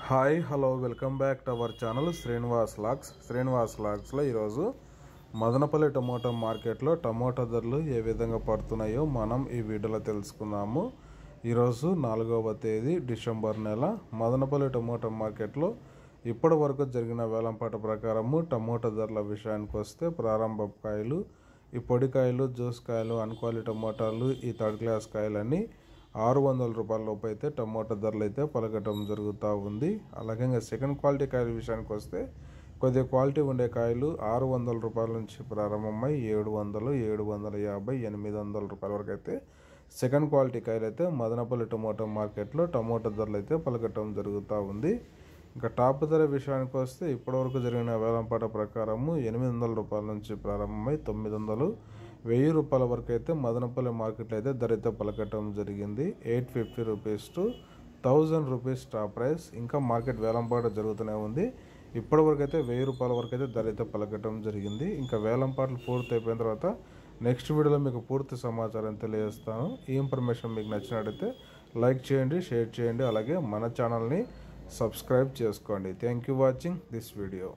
Hi hello welcome back to our channel Srinivas లాగ్స్లో ఈరోజు Madanapalle tomato మార్కెట్లో టమోటా ధరలు ఏ విధంగా పడుతున్నాయో మనం ఈ వీడియోలో తెలుసుకుందాము. ఈరోజు 4వ తేదీ డిసెంబర్ నెల మదనపల్లి టమోటా మార్కెట్లో ఇప్పటి వరకు జరిగిన వేలంపాట ప్రకారము టమోటా ధరల విషయానికి వస్తే ప్రారంభ కాయలు, ఈ పొడికాయలు, జ్యూస్ కాయలు, అన్క్వాలిటీ టమోటాలు, ఈ థర్డ్ క్లాస్ కాయలన్నీ 600 రూపాయల లోపు అయితే టమోటా ధరలు అయితే పలకటం జరుగుతూ ఉంది. అలాగే ఇంకా సెకండ్ క్వాలిటీ కాయల విషయానికి వస్తే కొద్దిగా క్వాలిటీ ఉండే కాయలు 600 రూపాయల నుంచి ప్రారంభమై 700, 750, 800 రూపాయల వరకు అయితే సెకండ్ క్వాలిటీ కాయలు అయితే మదనపల్లి టమోటా మార్కెట్లో టమోటా ధరలు అయితే పలకటం జరుగుతూ ఉంది. ఇంకా టాప్ ధర విషయానికి వస్తే ఇప్పటివరకు జరిగిన వేలంపాట ప్రకారము 800 రూపాయల నుంచి ప్రారంభమై 900, 1000 రూపాయల వరకు అయితే మదనపల్లి మార్కెట్లో అయితే ధర అయితే పలకటం జరిగింది. 850 rupees to 1000 rupees top price. ఇంకా మార్కెట్ వేలంపాట జరుగుతూనే ఉంది. ఇప్పటివరకు అయితే 1000 రూపాయల వరకు అయితే ధర అయితే పలకటం జరిగింది. ఇంకా వేలంపాటలు పూర్తి అయిపోయిన తర్వాత నెక్స్ట్ వీడియోలో మీకు పూర్తి సమాచారం తెలియజేస్తాను. ఈ ఇన్ఫర్మేషన్ మీకు నచ్చినట్టయితే లైక్ చేయండి, షేర్ చేయండి, అలాగే మన ఛానల్ని సబ్స్క్రైబ్ చేసుకోండి. Thank you watching this video.